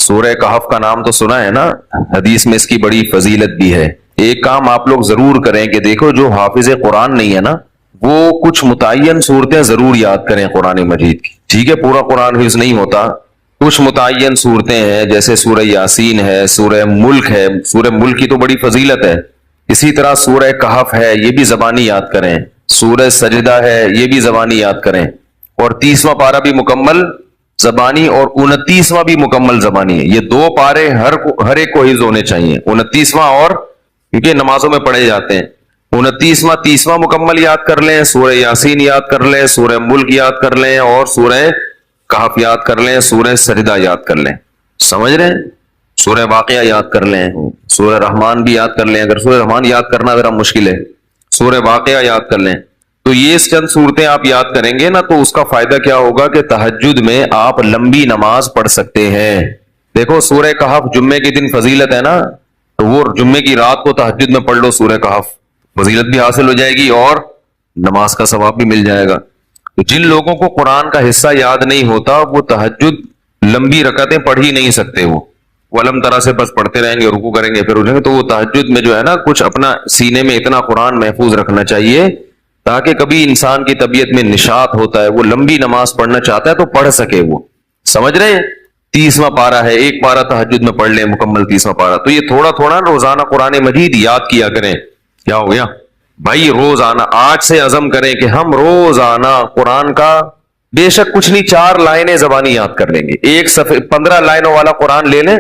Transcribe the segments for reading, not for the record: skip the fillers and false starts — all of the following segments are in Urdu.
سورہ کہف کا نام تو سنا ہے نا، حدیث میں اس کی بڑی فضیلت بھی ہے۔ ایک کام آپ لوگ ضرور کریں کہ دیکھو جو حافظ قرآن نہیں ہے نا، وہ کچھ متعین صورتیں ضرور یاد کریں قرآن مجید کی۔ ٹھیک ہے، پورا قرآن حفظ نہیں ہوتا، کچھ متعین صورتیں ہیں، جیسے سورہ یاسین ہے، سورہ ملک ہے، سورہ ملک کی تو بڑی فضیلت ہے۔ اسی طرح سورہ کہف ہے، یہ بھی زبانی یاد کریں۔ سورہ سجدہ ہے، یہ بھی زبانی یاد کریں۔ اور 30واں پارہ بھی مکمل زبانی اور 29واں بھی مکمل زبانی ہے۔ یہ دو پارے ہر ایک کو حفظ ہونے چاہیے، 29واں اور کیونکہ نمازوں میں پڑھے جاتے ہیں، 29واں 30واں مکمل یاد کر لیں، سورہ یاسین یاد کر لیں، سورہ ملک یاد کر لیں، اور سورہ کہف یاد کر لیں، سورہ سجدہ یاد کر لیں۔ سمجھ رہے ہیں؟ سورہ واقعہ یاد کر لیں، سورہ رحمان بھی یاد کر لیں، اگر سورہ رحمان یاد کرنا ذرا مشکل ہے، سورہ واقعہ یاد کر لیں۔ تو یہ چند صورتیں آپ یاد کریں گے نا، تو اس کا فائدہ کیا ہوگا کہ تہجد میں آپ لمبی نماز پڑھ سکتے ہیں۔ دیکھو سورہ کہف جمعے کے دن فضیلت ہے نا، تو وہ جمعے کی رات کو تہجد میں پڑھ لو سورہ کہف، فضیلت بھی حاصل ہو جائے گی اور نماز کا ثواب بھی مل جائے گا۔ تو جن لوگوں کو قرآن کا حصہ یاد نہیں ہوتا، وہ تہجد لمبی رکعتیں پڑھ ہی نہیں سکتے، وہ علم طرح سے بس پڑھتے رہیں گے، رکوع کریں گے پھر اٹھیں گے۔ تو وہ تہجد میں جو ہے نا، کچھ اپنا سینے میں اتنا قرآن محفوظ رکھنا چاہیے تاکہ کبھی انسان کی طبیعت میں نشاط ہوتا ہے، وہ لمبی نماز پڑھنا چاہتا ہے تو پڑھ سکے وہ۔ سمجھ رہے ہیں؟ 30واں پارہ ہے، ایک پارہ تہجد میں پڑھ لیں مکمل 30واں پارہ۔ تو یہ تھوڑا تھوڑا روزانہ قرآن مجید یاد کیا کریں۔ کیا ہو گیا بھائی؟ روزانہ آج سے عزم کریں کہ ہم روزانہ قرآن کا بے شک کچھ نہیں 4 لائنیں زبانی یاد کر لیں گے۔ ایک صفحے 15 لائنوں والا قرآن لے لیں،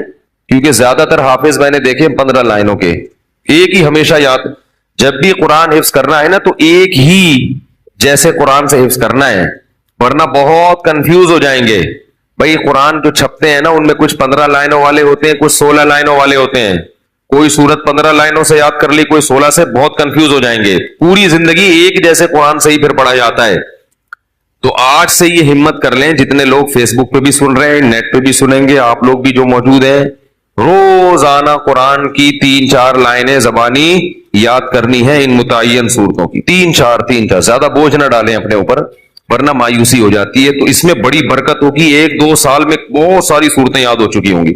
کیونکہ زیادہ تر حافظ میں نے دیکھے 15 لائنوں کے، ایک ہی ہمیشہ یاد۔ جب بھی قرآن حفظ کرنا ہے نا، تو ایک ہی جیسے قرآن سے حفظ کرنا ہے، ورنہ بہت کنفیوز ہو جائیں گے۔ بھائی قرآن جو چھپتے ہیں نا، ان میں کچھ 15 لائنوں والے ہوتے ہیں، کچھ 16 لائنوں والے ہوتے ہیں۔ کوئی سورت 15 لائنوں سے یاد کر لی، کوئی 16 سے، بہت کنفیوز ہو جائیں گے۔ پوری زندگی ایک جیسے قرآن سے ہی پھر پڑھا جاتا ہے۔ تو آج سے یہ ہمت کر لیں، جتنے لوگ فیس بک پہ بھی سن رہے ہیں، نیٹ پہ بھی سنیں گے، آپ لوگ بھی جو موجود ہیں، روزانہ قرآن کی 3-4 لائنیں زبانی یاد کرنی ہے، ان متعین صورتوں کی 3-4 زیادہ بوجھ نہ ڈالیں اپنے اوپر، ورنہ مایوسی ہو جاتی ہے۔ تو اس میں بڑی برکت ہوگی، 1-2 سال میں بہت ساری صورتیں یاد ہو چکی ہوں گی۔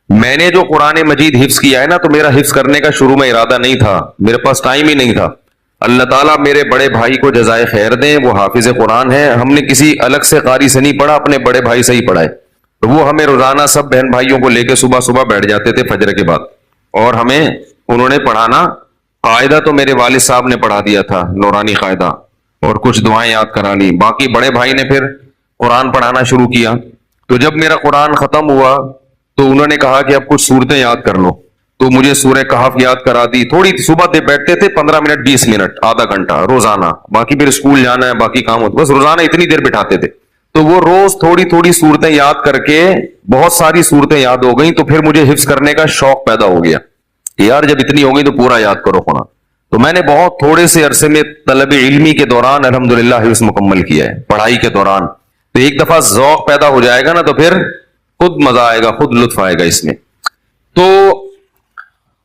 میں نے جو قرآن مجید حفظ کیا ہے نا، تو میرا حفظ کرنے کا شروع میں ارادہ نہیں تھا، میرے پاس ٹائم ہی نہیں تھا۔ اللہ تعالیٰ میرے بڑے بھائی کو جزائے خیر دیں، وہ حافظ قرآن ہے، ہم نے کسی الگ سے قاری سے نہیں پڑھا، اپنے بڑے بھائی سے ہی پڑھا ہے۔ تو وہ ہمیں روزانہ سب بہن بھائیوں کو لے کے صبح بیٹھ جاتے تھے فجر کے بعد، اور ہمیں انہوں نے پڑھانا، قاعدہ تو میرے والد صاحب نے پڑھا دیا تھا، نورانی قاعدہ، اور کچھ دعائیں یاد کرا لی، باقی بڑے بھائی نے پھر قرآن پڑھانا شروع کیا۔ تو جب میرا قرآن ختم ہوا تو انہوں نے کہا کہ اب کچھ صورتیں یاد کر لو، تو مجھے سورہ کہف یاد کرا دی تھوڑی۔ صبح دے بیٹھتے تھے 15 منٹ 20 منٹ آدھا گھنٹہ روزانہ، باقی پھر اسکول جانا ہے، باقی کام ہوتا، بس روزانہ اتنی دیر بٹھاتے تھے۔ تو وہ روز تھوڑی تھوڑی صورتیں یاد کر کے بہت ساری صورتیں یاد ہو گئیں، تو پھر مجھے حفظ کرنے کا شوق پیدا ہو گیا کہ یار جب اتنی ہو گئی تو پورا یاد کرو قرآن۔ تو میں نے بہت تھوڑے سے عرصے میں طلب علمی کے دوران الحمدللہ حفظ مکمل کیا ہے، پڑھائی کے دوران۔ تو ایک دفعہ ذوق پیدا ہو جائے گا نا، تو پھر خود مزہ آئے گا، خود لطف آئے گا اس میں۔ تو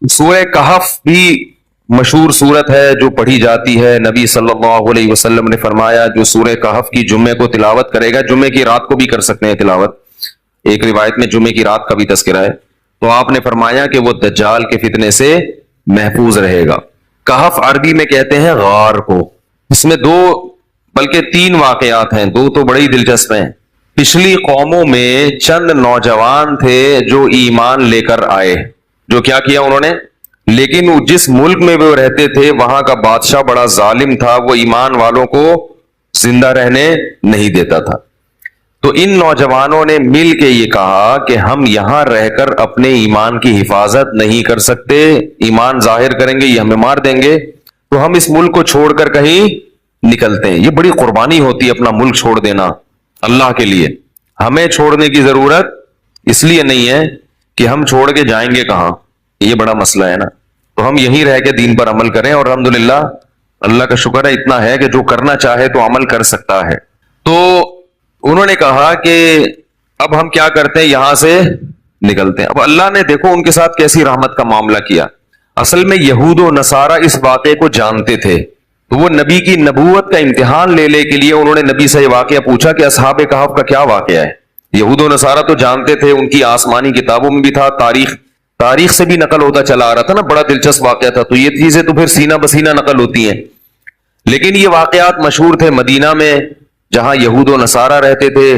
سورہ کہف بھی مشہور سورت ہے جو پڑھی جاتی ہے۔ نبی صلی اللہ علیہ وسلم نے فرمایا جو سورہ کہف کی جمعے کو تلاوت کرے گا، جمعے کی رات کو بھی کر سکتے ہیں تلاوت، ایک روایت میں جمعے کی رات کا بھی تذکرہ ہے، تو آپ نے فرمایا کہ وہ دجال کے فتنے سے محفوظ رہے گا۔ کہف عربی میں کہتے ہیں غار کو۔ اس میں 2 بلکہ 3 واقعات ہیں، 2 تو بڑے ہی دلچسپ ہیں۔ پچھلی قوموں میں چند نوجوان تھے جو ایمان لے کر آئے، جو کیا کیا انہوں نے، لیکن جس ملک میں وہ رہتے تھے وہاں کا بادشاہ بڑا ظالم تھا، وہ ایمان والوں کو زندہ رہنے نہیں دیتا تھا۔ تو ان نوجوانوں نے مل کے یہ کہا کہ ہم یہاں رہ کر اپنے ایمان کی حفاظت نہیں کر سکتے، ایمان ظاہر کریں گے یہ ہمیں مار دیں گے، تو ہم اس ملک کو چھوڑ کر کہیں نکلتے ہیں۔ یہ بڑی قربانی ہوتی ہے اپنا ملک چھوڑ دینا اللہ کے لیے۔ ہمیں چھوڑنے کی ضرورت اس لیے نہیں ہے کہ ہم چھوڑ کے جائیں گے کہاں، یہ بڑا مسئلہ ہے نا۔ تو ہم یہیں رہ کے دین پر عمل کریں، اور الحمدللہ اللہ کا شکر ہے اتنا ہے کہ جو کرنا چاہے تو عمل کر سکتا ہے۔ تو انہوں نے کہا کہ اب ہم کیا کرتے ہیں، یہاں سے نکلتے ہیں۔ اب اللہ نے دیکھو ان کے ساتھ کیسی رحمت کا معاملہ کیا۔ اصل میں یہود و نصارہ اس واقعے کو جانتے تھے، تو وہ نبی کی نبوت کا امتحان لے کے لیے انہوں نے نبی سے یہ واقعہ پوچھا کہ اصحاب کہف کا کیا واقعہ ہے، یہود و نصارہ تو جانتے تھے، ان کی آسمانی کتابوں میں بھی تھا، تاریخ سے بھی نقل ہوتا چلا آ رہا تھا نا، بڑا دلچسپ واقعہ تھا. تو یہ چیزیں تو پھر سینہ بسینہ نقل ہوتی ہیں. لیکن یہ واقعات مشہور تھے مدینہ میں جہاں یہود و نصارہ رہتے تھے.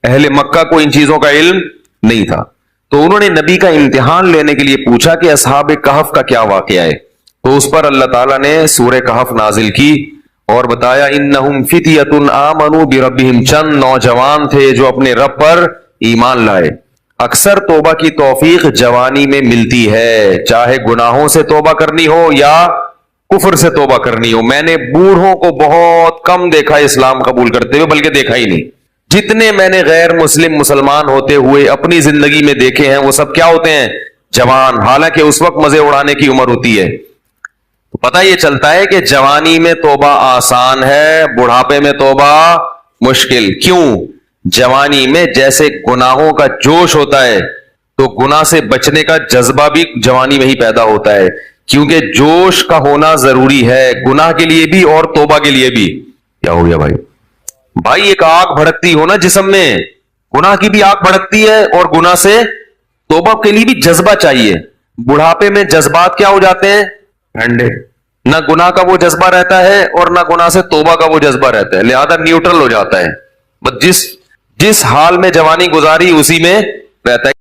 اہل مکہ کو ان چیزوں کا علم نہیں تھا. تو انہوں نے نبی کا امتحان لینے کے لیے پوچھا کہ اصحاب کہف کا کیا واقعہ ہے. تو اس پر اللہ تعالیٰ نے سورہ کہف نازل کی اور بتایا انہم فتیۃ آمنوا بربہم، چند نوجوان تھے جو اپنے رب پر ایمان لائے. اکثر توبہ کی توفیق جوانی میں ملتی ہے، چاہے گناہوں سے توبہ کرنی ہو یا کفر سے توبہ کرنی ہو. میں نے بوڑھوں کو بہت کم دیکھا اسلام قبول کرتے ہوئے، بلکہ دیکھا ہی نہیں. جتنے میں نے غیر مسلمان ہوتے ہوئے اپنی زندگی میں دیکھے ہیں وہ سب کیا ہوتے ہیں؟ جوان. حالانکہ اس وقت مزے اڑانے کی عمر ہوتی ہے. تو پتہ یہ چلتا ہے کہ جوانی میں توبہ آسان ہے، بڑھاپے میں توبہ مشکل. کیوں؟ جوانی میں جیسے گناہوں کا جوش ہوتا ہے تو گناہ سے بچنے کا جذبہ بھی جوانی میں ہی پیدا ہوتا ہے، کیونکہ جوش کا ہونا ضروری ہے گناہ کے لیے بھی اور توبہ کے لیے بھی. کیا ہو گیا بھائی ایک آگ بھڑکتی ہو نا جسم میں، گناہ کی بھی آگ بھڑکتی ہے اور گناہ سے توبہ کے لیے بھی جذبہ چاہیے. بڑھاپے میں جذبات کیا ہو جاتے ہیں؟ ٹھنڈے. نہ گناہ کا وہ جذبہ رہتا ہے اور نہ گناہ سے توبہ کا وہ جذبہ رہتا ہے، لہذا نیوٹرل ہو جاتا ہے. بس جس حال میں جوانی گزاری اسی میں رہتا ہے.